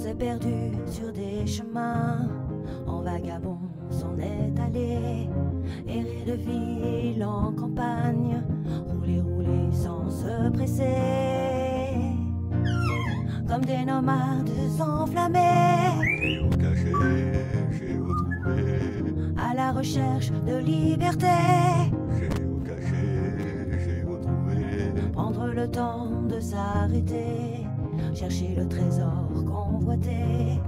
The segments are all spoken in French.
s'est perdu sur des chemins, en vagabond s'en est allé, errer de ville en campagne, rouler, rouler sans se presser, comme des nomades enflammés, Géocaché, géotrouvé, à la recherche de liberté. géocaché, géotrouvé, Prendre le temps de s'arrêter, chercher le trésor convoité.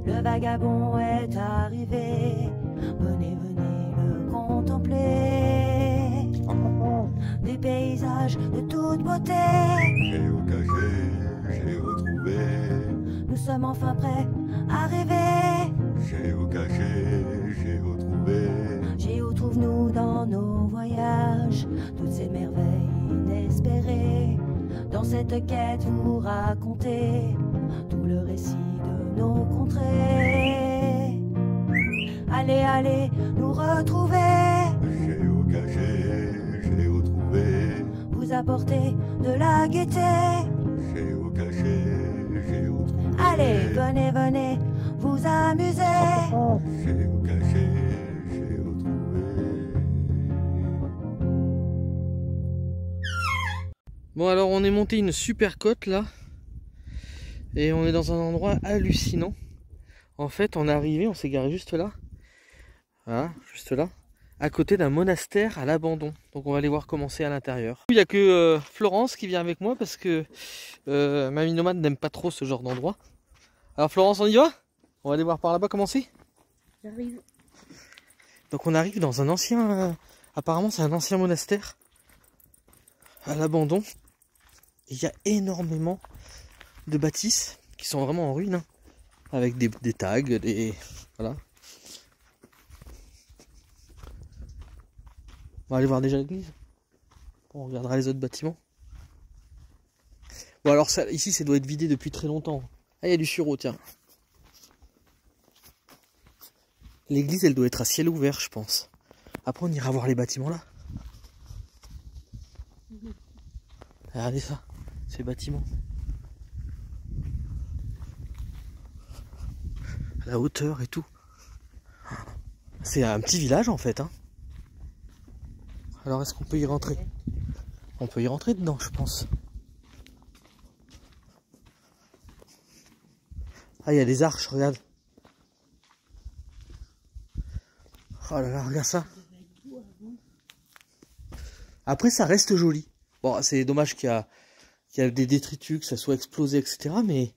Le vagabond est arrivé, venez, venez le contempler. Des paysages de toute beauté, géocaché, géotrouvé, nous sommes enfin prêts à rêver. géocaché, géotrouvé, Géo trouve-nous dans nos voyages, toutes ces merveilles inespérées. Dans cette quête vous racontez tout le récit de nos contrées. Allez, allez, nous retrouver, géocaché, géotrouvé, vous apporter de la gaieté. géocaché, géotrouvé, Allez, venez, venez, vous amuser. géocaché, géotrouvé. Bon, alors on est monté une super côte là, et on est dans un endroit hallucinant. En fait, on est arrivé, on s'est garé juste là, voilà, juste là, à côté d'un monastère à l'abandon. Donc on va aller voir comment c'est à l'intérieur. Il n'y a que Florence qui vient avec moi parce que Mamie Nomade n'aime pas trop ce genre d'endroit. Alors Florence, on y va? On va aller voir par là-bas comment c'est. J'arrive. Donc on arrive dans un ancien, apparemment c'est un ancien monastère à l'abandon. Il y a énormément de bâtisses qui sont vraiment en ruine, hein, avec des tags, des... Voilà. On va aller voir déjà l'église. On regardera les autres bâtiments. Bon alors ça, ici ça doit être vidé depuis très longtemps. Ah, il y a du sureau, tiens. L'église elle doit être à ciel ouvert, je pense. Après on ira voir les bâtiments là. Regardez ça, ces bâtiments. À la hauteur et tout. C'est un petit village en fait, hein. Alors est-ce qu'on peut y rentrer? On peut y rentrer dedans, je pense. Ah, il y a des arches, regarde. Oh là là, regarde ça. Après, ça reste joli. Bon, c'est dommage qu'il y a des détritus, que ça soit explosé, etc. Mais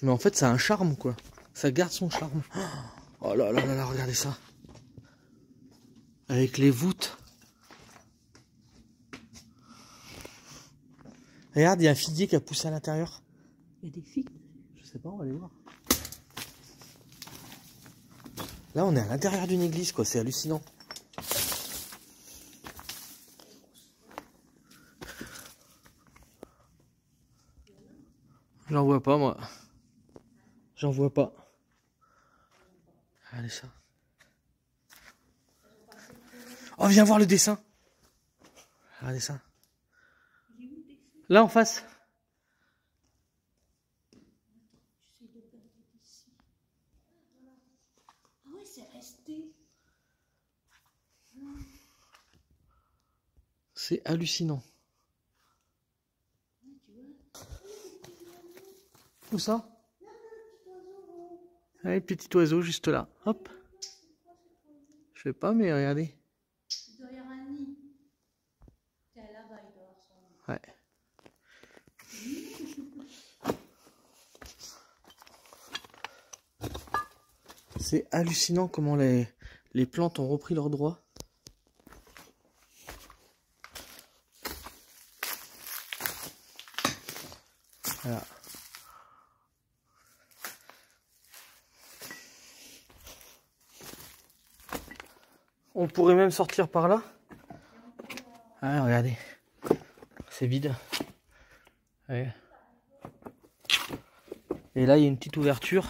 en fait, ça a un charme, quoi. Ça garde son charme. Oh là là là là, regardez ça. Avec les voûtes. Regarde, il y a un figuier qui a poussé à l'intérieur. Il y a des figues. Je sais pas, on va aller voir. Là, on est à l'intérieur d'une église, quoi. C'est hallucinant. J'en vois pas, moi. J'en vois pas. Regardez ça. Oh, viens voir le dessin. Regardez ça. Là, en face. Ah ouais, c'est resté. C'est hallucinant. Où ça? Allez, petit oiseau juste là. Hop. Je sais pas, mais regardez. Il doit y avoir un nid. Tiens, là-bas, il doit y avoir son nid. Ouais. C'est hallucinant comment les plantes ont repris leurs droits. Voilà. On pourrait même sortir par là. Ah, regardez. C'est vide. Ouais. Et là, il y a une petite ouverture.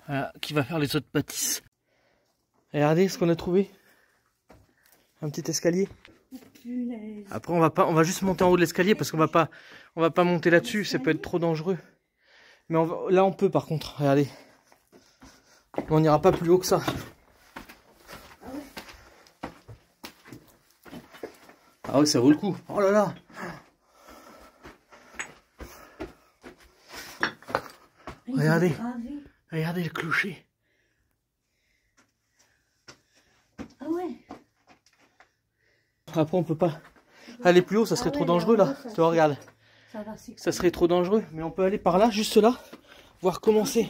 Voilà, qui va faire les autres bâtisses. Regardez ce qu'on a trouvé. Un petit escalier. punaise. Après on va juste monter en haut de l'escalier parce qu'on va pas monter là-dessus, ça peut être trop dangereux. Mais là on peut par contre, regardez. On n'ira pas plus haut que ça. Ah ouais, ça vaut le coup. Oh là là. Regardez. Regardez le clocher. Ah ouais. Après on peut pas aller plus haut, ça serait trop dangereux là. Tu vois, regarde. Ça serait trop dangereux. Mais on peut aller par là, juste là. Voir comment c'est.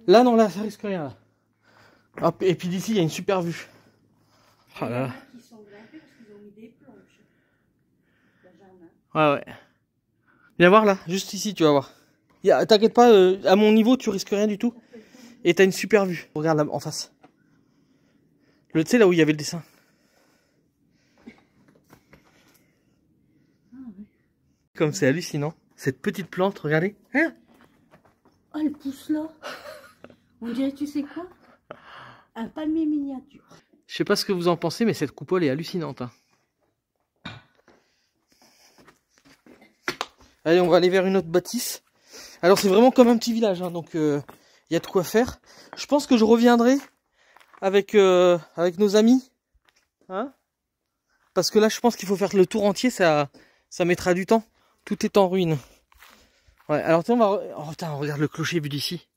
Là non, là ça risque rien là. Hop, et puis d'ici il y a une super vue. Oh là là. Ouais ouais. Viens voir là, juste ici tu vas voir. T'inquiète pas, à mon niveau tu risques rien du tout. Et t'as une super vue. Regarde là en face. Tu sais là où il y avait le dessin. Comme c'est hallucinant. Cette petite plante, regardez. Hein? Oh, elle pousse là. On dirait, tu sais quoi? Un palmier miniature. Je sais pas ce que vous en pensez, mais cette coupole est hallucinante. Hein. Allez, on va aller vers une autre bâtisse. Alors c'est vraiment comme un petit village, hein, donc il y a de quoi faire. Je pense que je reviendrai avec nos amis. Hein, parce que là, je pense qu'il faut faire le tour entier, ça mettra du temps. Tout est en ruine. Ouais, alors tiens, oh putain, regarde le clocher vu d'ici.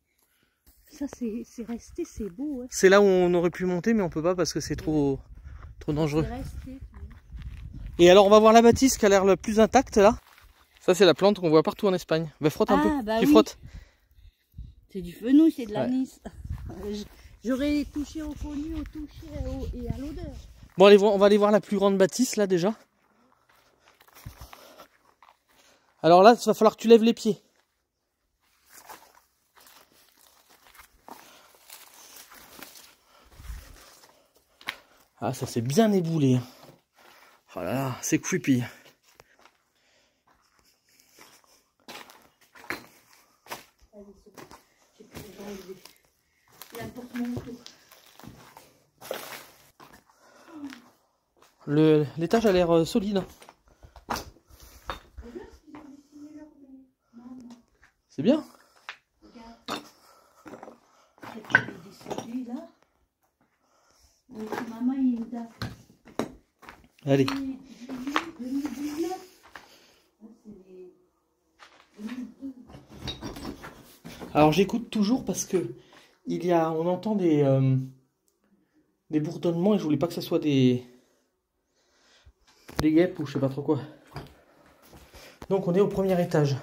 Ça c'est resté, c'est beau. Ouais. C'est là où on aurait pu monter, mais on peut pas parce que c'est trop dangereux. Resté. Et alors on va voir la bâtisse qui a l'air le plus intacte là. Ça c'est la plante qu'on voit partout en Espagne. Bah frotte un peu, bah tu oui. frottes. C'est du fenouil, c'est de l'anis. Ouais. J'aurais touché au fenouil, au toucher et à l'odeur. Bon, on va aller voir la plus grande bâtisse là déjà. Alors là, il va falloir que tu lèves les pieds. Ah, ça s'est bien éboulé. Oh là là, c'est creepy. L'étage a l'air solide. C'est bien. Allez. Alors j'écoute toujours parce que on entend des bourdonnements et je voulais pas que ça soit des guêpes ou je sais pas trop quoi. Donc on est au premier étage.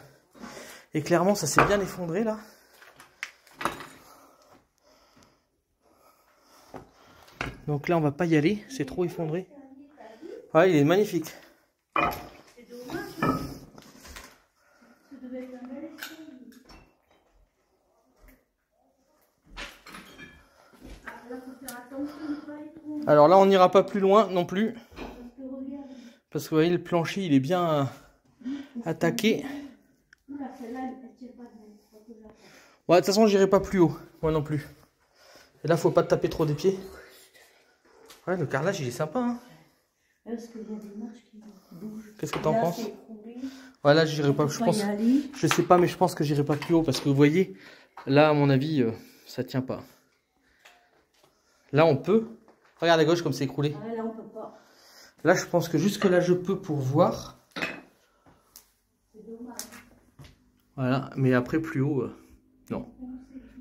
Et clairement ça s'est bien effondré là. Donc là on va pas y aller, c'est trop effondré. Ouais, il est magnifique. Alors là on n'ira pas plus loin non plus. Parce que vous voyez le plancher il est bien attaqué. Ouais, de toute façon j'irai pas plus haut, moi non plus. Et là faut pas te taper trop des pieds. Ouais, le carrelage il est sympa hein. Qu'est-ce que t'en penses? Ouais, là j'irai pas, je sais pas mais je pense que j'irai pas plus haut parce que vous voyez, là à mon avis ça tient pas. Là on peut. Regarde à gauche comme c'est écroulé. Ah, là on peut pas. Là je pense que jusque là je peux pour voir. Voilà, mais après plus haut, non.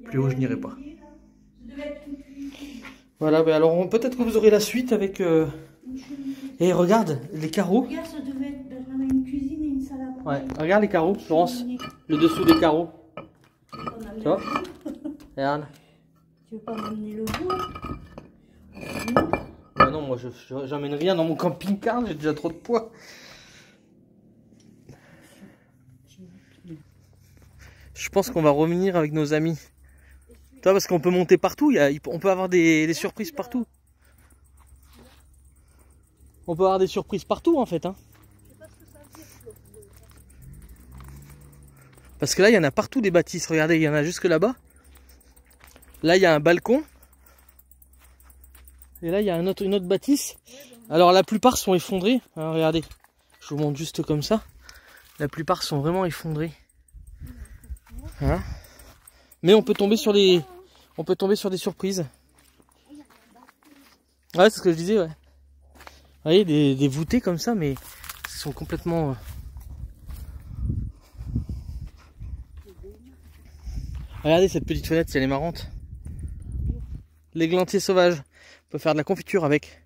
Plus haut je n'irai pas. Voilà, bah alors peut-être que vous aurez la suite avec... Et regarde, les carreaux. Regarde, ça devait être une cuisine et une salle à manger. Ouais, regarde les carreaux, Florence. Le dessous des carreaux. Tu vois? Regarde. Tu veux pas m'amener le bout? Bah non, moi j'emmène rien dans mon camping-car, j'ai déjà trop de poids. Je pense qu'on va revenir avec nos amis. Tu vois, parce qu'on peut monter partout, on peut avoir des surprises partout. On peut avoir des surprises partout en fait. Hein. Parce que là, il y en a partout des bâtisses. Regardez, il y en a jusque là-bas. Là, il y a un balcon. Et là, il y a une autre bâtisse Alors la plupart sont effondrés. Alors, regardez, je vous montre juste comme ça. La plupart sont vraiment effondrés. Hein? Mais on peut tomber sur des surprises. Ouais, c'est ce que je disais, ouais. Vous voyez, des voûtés comme ça, mais ils sont complètement... Regardez cette petite fenêtre, si elle est marrante. L'églantier sauvage. On peut faire de la confiture avec.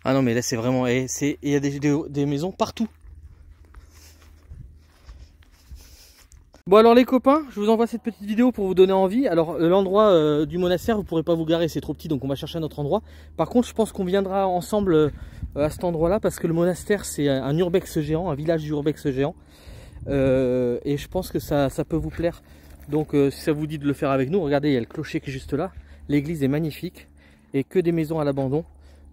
Ah non, mais là c'est vraiment... Il y a des maisons partout. Bon alors les copains, je vous envoie cette petite vidéo pour vous donner envie. Alors l'endroit du monastère, vous pourrez pas vous garer, c'est trop petit, donc on va chercher un autre endroit. Par contre, je pense qu'on viendra ensemble à cet endroit-là, parce que le monastère c'est un urbex géant, un village urbex géant. Et je pense que ça peut vous plaire. Donc si ça vous dit de le faire avec nous, regardez, il y a le clocher qui est juste là. L'église est magnifique et que des maisons à l'abandon.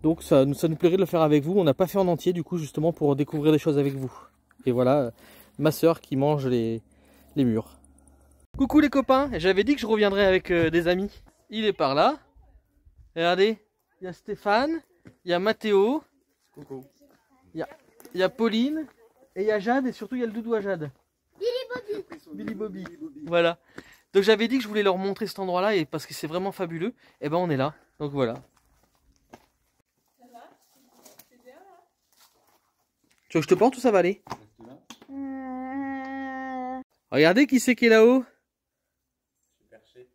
Donc ça nous plairait de le faire avec vous. On n'a pas fait en entier du coup, justement pour découvrir des choses avec vous. Et voilà, ma soeur qui mange les murs. Coucou les copains, j'avais dit que je reviendrais avec des amis. Il est par là. Regardez, il y a Stéphane, il y a Mathéo, il y a Pauline, et il y a Jade, et surtout il y a le doudou à Jade. Billy Bobby. Voilà. Donc j'avais dit que je voulais leur montrer cet endroit-là, et parce que c'est vraiment fabuleux, et ben on est là. Donc voilà. Tu veux que je te porte ou ça va aller? Regardez qui c'est qui est là-haut.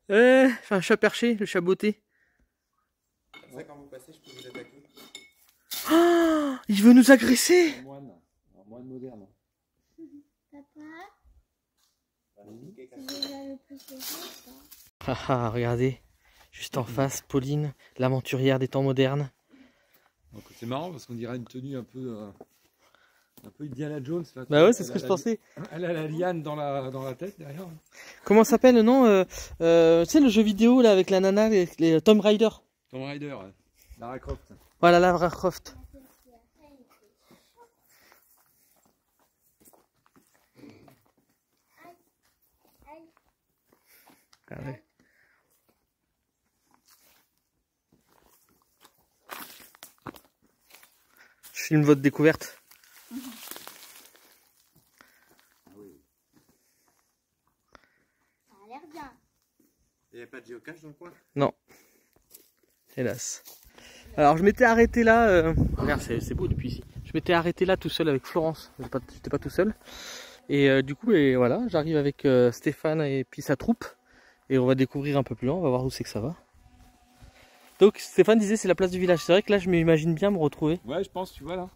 Enfin, chat perché, le chat botté. Comme ça, quand vous passez, je peux vous attaquer. Oh, il veut nous agresser. Un moine moderne. Ah, regardez, juste en face, Pauline, l'aventurière des temps modernes. C'est marrant parce qu'on dirait une tenue un peu Indiana Jones. Là, bah ouais, c'est ce que je pensais. Elle a la liane dans la tête derrière. Comment s'appelle le nom tu sais le jeu vidéo là avec la nana, les Tomb Raider. Tomb Raider, ouais. Lara Croft. Voilà, Lara Croft. Regardez. Je filme votre découverte. Il n'y a pas de géocache dans le coin? Non. Hélas. Alors je m'étais arrêté là. Regarde, c'est beau depuis ici. Je m'étais arrêté là tout seul avec Florence. J'étais pas tout seul. Et du coup, voilà, j'arrive avec Stéphane et puis sa troupe. Et on va découvrir un peu plus loin. On va voir où c'est que ça va. Donc Stéphane disait c'est la place du village. C'est vrai que là je m'imagine bien me retrouver. Ouais, je pense, tu vois là.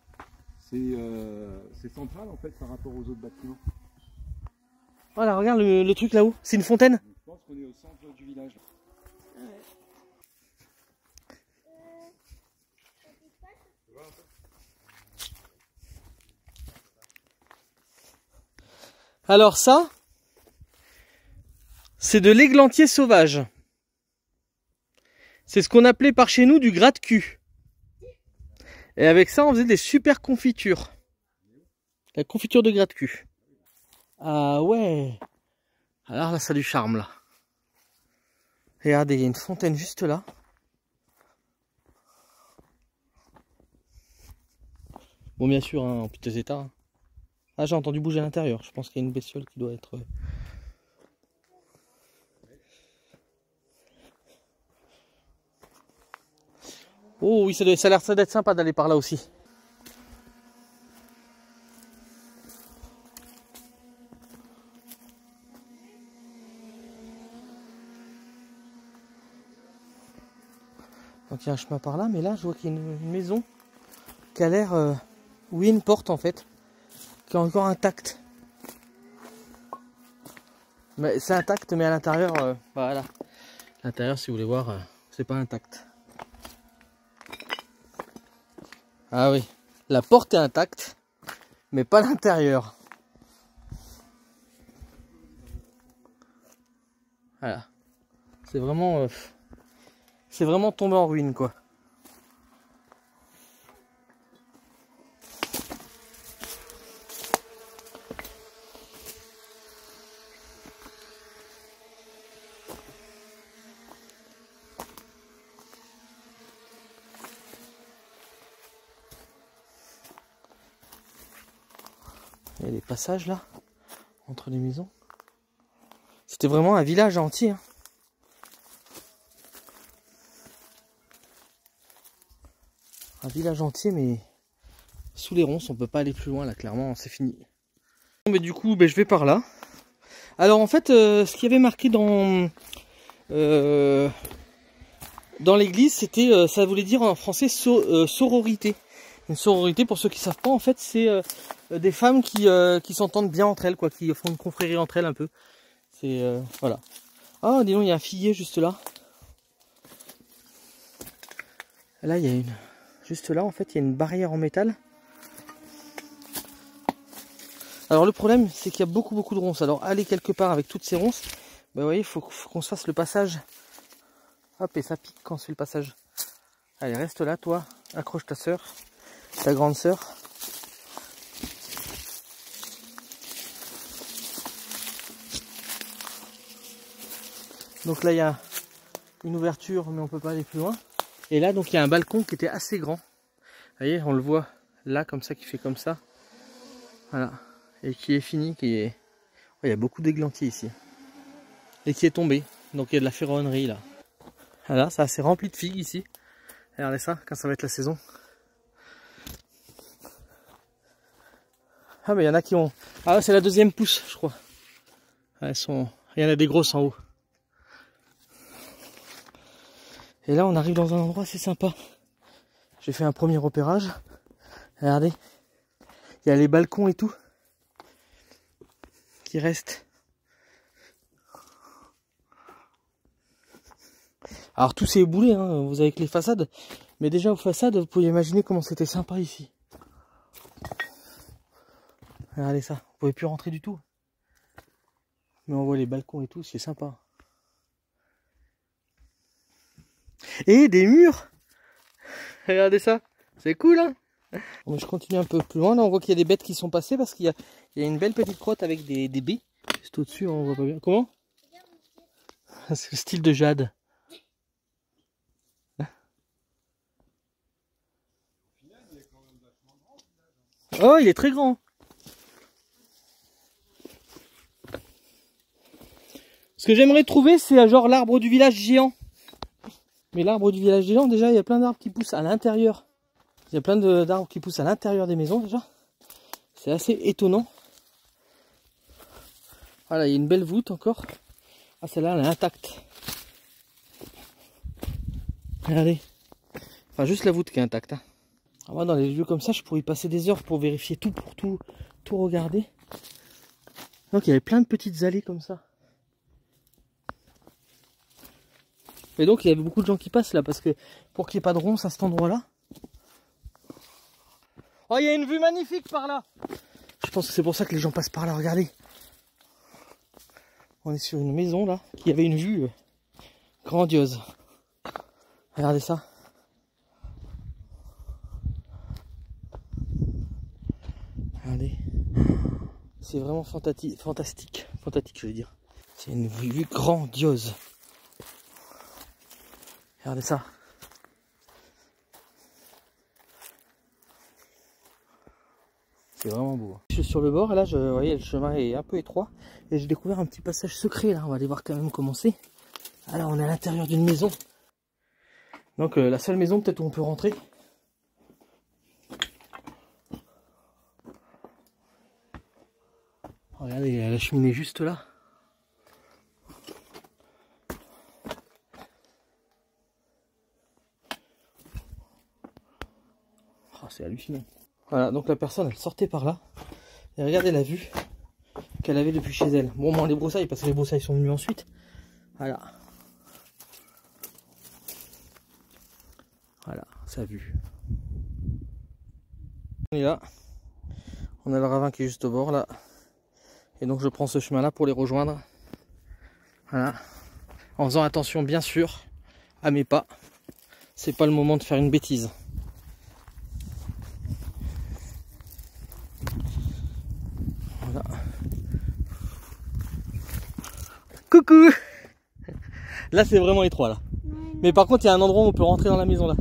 C'est central en fait par rapport aux autres bâtiments. Voilà, regarde le truc là-haut. C'est une fontaine. Je pense qu'on est au centre du village. Alors ça, c'est de l'églantier sauvage. C'est ce qu'on appelait par chez nous du gratte-cul. Et avec ça, on faisait des super confitures. La confiture de gratte-cul. Ah ouais. Alors là, ça a du charme là. Regardez, il y a une fontaine juste là. Bon, bien sûr, hein, en piteux état. Ah, j'ai entendu bouger à l'intérieur. Je pense qu'il y a une bestiole qui doit être... Oh oui, ça a l'air d'être sympa d'aller par là aussi. Donc il y a un chemin par là, mais là je vois qu'il y a une maison qui a l'air... oui, une porte en fait, qui est encore intacte. Mais c'est intact, mais à l'intérieur, voilà. L'intérieur, si vous voulez voir, c'est pas intact. Ah oui, la porte est intacte, mais pas l'intérieur. Voilà. C'est vraiment tombé en ruine, quoi. Il y a des passages là, entre les maisons. C'était vraiment un village entier. Hein. Un village entier, mais sous les ronces, on peut pas aller plus loin là, clairement, c'est fini. Bon, mais du coup, je vais par là. Alors en fait, ce qui avait marqué dans l'église, c'était, ça voulait dire en français sororité. Une sororité, pour ceux qui savent pas, en fait, c'est des femmes qui s'entendent bien entre elles, quoi, qui font une confrérie entre elles un peu. C'est voilà. Ah, dis donc, il y a un figuier juste là. Là, il y a une. Juste là, en fait, il y a une barrière en métal. Alors le problème, c'est qu'il y a beaucoup de ronces. Alors aller quelque part avec toutes ces ronces, vous voyez, il faut qu'on se fasse le passage. Hop, et ça pique quand on se fait le passage. Allez, reste là, toi. Accroche ta soeur, ta grande soeur. Donc là, il y a une ouverture, mais on peut pas aller plus loin. Et là, donc, il y a un balcon qui était assez grand. Vous voyez, on le voit là, comme ça, qui fait comme ça. Voilà. Et qui est fini, qui est... Oh, il y a beaucoup d'églantiers ici. Et qui est tombé. Donc il y a de la ferronnerie là. Voilà, ça c'est rempli de figues ici. Regardez ça, quand ça va être la saison. Ah mais il y en a qui ont... Ah c'est la deuxième pousse, je crois. Elles sont... Il y en a des grosses en haut. Et là on arrive dans un endroit assez sympa. J'ai fait un premier repérage. Regardez. Il y a les balcons et tout. Qui reste. Alors tout s'est éboulé, hein, vous avez que les façades, mais déjà aux façades, vous pouvez imaginer comment c'était sympa ici. Regardez ça, vous pouvez plus rentrer du tout. Mais on voit les balcons et tout, c'est sympa. Et des murs. Regardez ça, c'est cool hein. Bon, je continue un peu plus loin, là on voit qu'il y a des bêtes qui sont passées parce qu'il y a une belle petite crotte avec des baies. Juste au-dessus, on voit pas bien. Comment? C'est le style de Jade. Oh, il est très grand. Ce que j'aimerais trouver, c'est genre l'arbre du village géant. Mais l'arbre du village géant, déjà, il y a plein d'arbres qui poussent à l'intérieur. Il y a plein d'arbres qui poussent à l'intérieur des maisons déjà. C'est assez étonnant. Voilà, il y a une belle voûte encore. Ah, celle-là, elle est intacte. Regardez. Enfin, juste la voûte qui est intacte. Hein. Alors, moi, dans les lieux comme ça, je pourrais y passer des heures pour vérifier tout, pour tout regarder. Donc, il y avait plein de petites allées comme ça. Et donc, il y avait beaucoup de gens qui passent là, parce que pour qu'il n'y ait pas de ronces à cet endroit-là. Oh, il y a une vue magnifique par là. Je pense que c'est pour ça que les gens passent par là, regardez. On est sur une maison là, qui avait une vue grandiose. Regardez ça. Regardez. C'est vraiment fantastique, je veux dire. C'est une vue grandiose. Regardez ça. C'est vraiment beau. Je suis sur le bord et là, vous voyez, le chemin est un peu étroit. Et j'ai découvert un petit passage secret là. On va aller voir quand même comment c'est. Alors, on est à l'intérieur d'une maison. Donc, la seule maison peut-être où on peut rentrer. Regardez, il y a la cheminée juste là. Oh, c'est hallucinant. Voilà, donc la personne, elle sortait par là. Et regardez la vue qu'elle avait depuis chez elle. Bon, moins les broussailles, parce que les broussailles sont venues ensuite. Voilà. Voilà, sa vue. On est là. On a le ravin qui est juste au bord, là. Et donc, je prends ce chemin-là pour les rejoindre. Voilà. En faisant attention, bien sûr, à mes pas. C'est pas le moment de faire une bêtise. Voilà. Coucou! Là c'est vraiment étroit là. Mais par contre il y a un endroit où on peut rentrer dans la maison là.